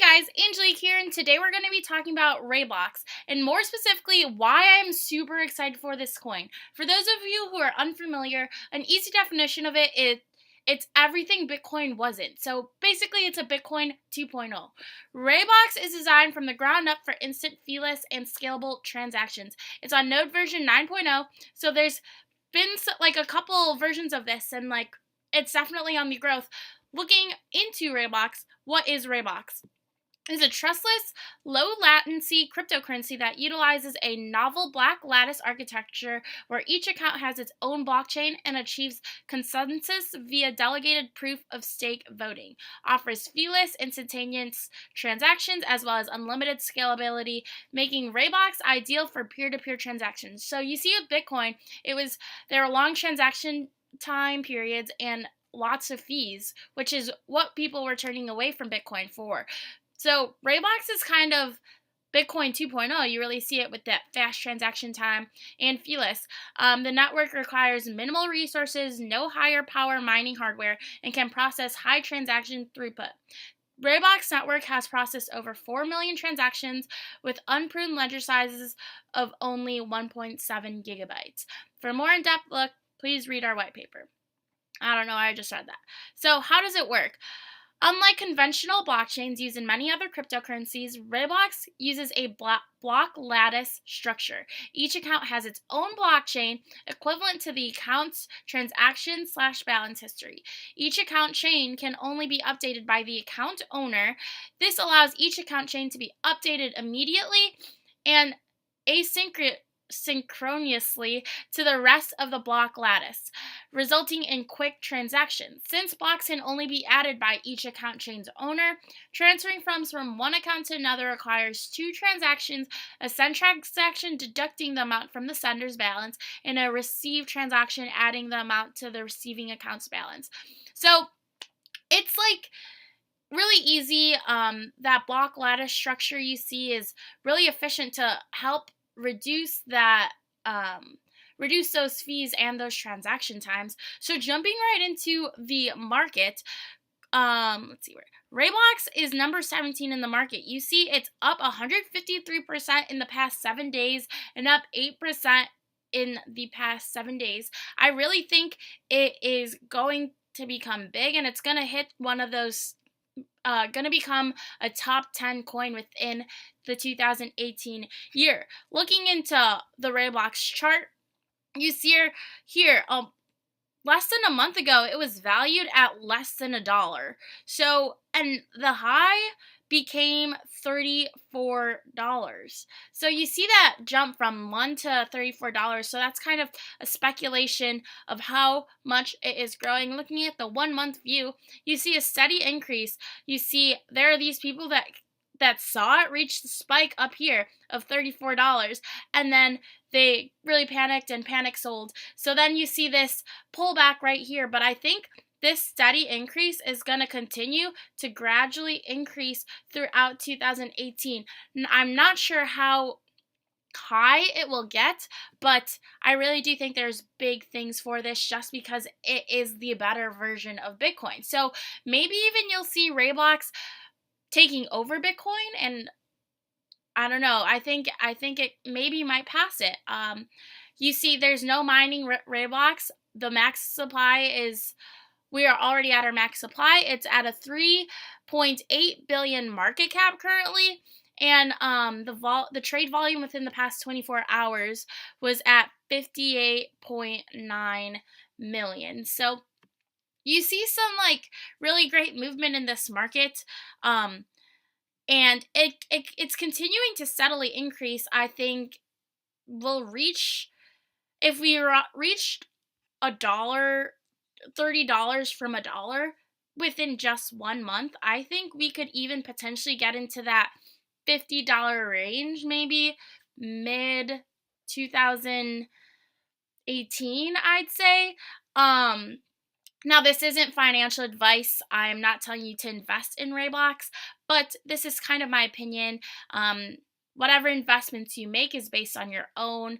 Hey guys, Angelique here, and today we're going to be talking about Raiblocks, and more specifically, why I'm super excited for this coin. For those of you who are unfamiliar, an easy definition of it's everything Bitcoin wasn't. So basically, it's a Bitcoin 2.0. Raiblocks is designed from the ground up for instant, feeless, and scalable transactions. It's on node version 9.0, so there's been like a couple versions of this, and like it's definitely on the growth. Looking into Raiblocks, what is Raiblocks? Is a trustless, low-latency cryptocurrency that utilizes a novel black lattice architecture where each account has its own blockchain and achieves consensus via delegated proof-of-stake voting. Offers feeless, instantaneous transactions as well as unlimited scalability, making Raiblocks ideal for peer-to-peer transactions. So you see with Bitcoin, there are long transaction time periods and lots of fees, which is what people were turning away from Bitcoin for. So Raiblocks is kind of Bitcoin 2.0. You really see it with that fast transaction time and feeless. The network requires minimal resources, no higher power mining hardware, and can process high transaction throughput. Raiblocks network has processed over 4 million transactions with unpruned ledger sizes of only 1.7 gigabytes. For a more in-depth look, please read our white paper. I don't know, I just read that. So how does it work? Unlike conventional blockchains used in many other cryptocurrencies, Raiblocks uses a block lattice structure. Each account has its own blockchain equivalent to the account's transaction/balance history. Each account chain can only be updated by the account owner. This allows each account chain to be updated immediately and synchronously to the rest of the block lattice, resulting in quick transactions. Since blocks can only be added by each account chain's owner, transferring funds from one account to another requires two transactions, a send transaction deducting the amount from the sender's balance, and a receive transaction adding the amount to the receiving account's balance. So it's like really easy. That block lattice structure you see is really efficient to help reduce those fees and those transaction times. So jumping right into the market, let's see where Raiblocks is number 17 in the market. You see it's up 153% in the past 7 days and up 8% in the past 7 days. I really think it is going to become big, and it's going to hit one of those going to become a top 10 coin within the 2018 year. Looking into the Raiblocks chart, you see here, less than a month ago, it was valued at less than $1. So, and the high became $34. So you see that jump from $1 to $34. So that's kind of a speculation of how much it is growing. Looking at the 1 month view, you see a steady increase. You see there are these people that saw it reach the spike up here of $34, and then they really panicked and panic sold. So then you see this pullback right here, but I think this steady increase is going to continue to gradually increase throughout 2018. I'm not sure how high it will get, but I really do think there's big things for this just because it is the better version of Bitcoin. So maybe even you'll see Raiblocks taking over Bitcoin, and I don't know. I think it maybe might pass it. You see, there's no mining Raiblocks. The max supply we are already at our max supply. It's at a 3.8 billion market cap currently, and the trade volume within the past 24 hours was at 58.9 million. So you see some like really great movement in this market, and it's continuing to steadily increase. I think we'll reach, if we reached $30 from $1 within just 1 month, I think we could even potentially get into that $50 range, maybe mid 2018, I'd say. Now, this isn't financial advice. I'm not telling you to invest in Raiblocks, but this is kind of my opinion. Whatever investments you make is based on your own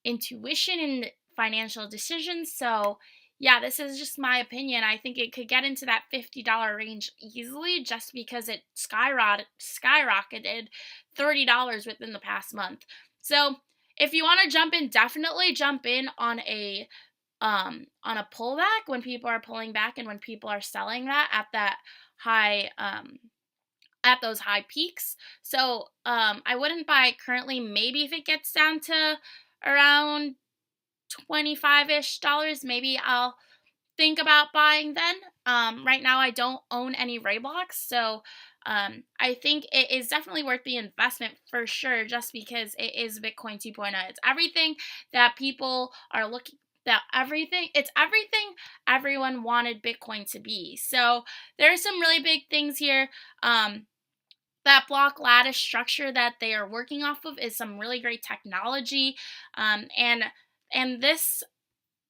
intuition and financial decisions. So Yeah, this is just my opinion. I think it could get into that $50 range easily just because it skyrocketed $30 within the past month. So, if you want to jump in, definitely jump in on a pullback when people are pulling back and when people are selling that high at those high peaks. So, I wouldn't buy currently. Maybe if it gets down to around 25-ish dollars, maybe I'll think about buying then. Right now, I don't own any Raiblocks, so I think it is definitely worth the investment for sure, just because it is Bitcoin 2.0. It's everything that people are looking. It's everything everyone wanted Bitcoin to be. So there's some really big things here. That block lattice structure that they are working off of is some really great technology, and this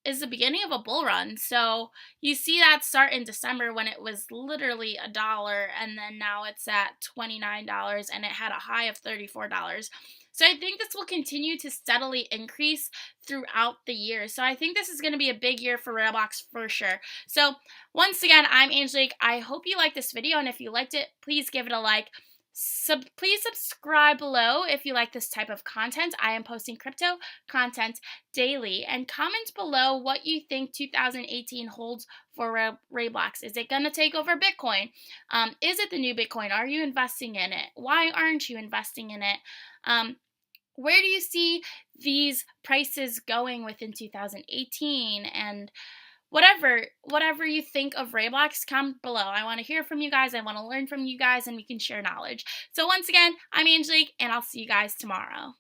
is the beginning of a bull run. So you see that start in December when it was literally $1, and then now it's at $29, and it had a high of $34. So I think this will continue to steadily increase throughout the year. So I think this is going to be a big year for Raiblocks for sure. So once again, I'm Angelique. I hope you liked this video, and if you liked it, please give it a like. Please subscribe below if you like this type of content. I am posting crypto content daily. And comment below what you think 2018 holds for Raiblocks. Is it going to take over Bitcoin? Is it the new Bitcoin? Are you investing in it? Why aren't you investing in it? Where do you see these prices going within 2018? And whatever you think of Raiblocks, comment below. I want to hear from you guys. I want to learn from you guys, and we can share knowledge. So once again, I'm Angelique, and I'll see you guys tomorrow.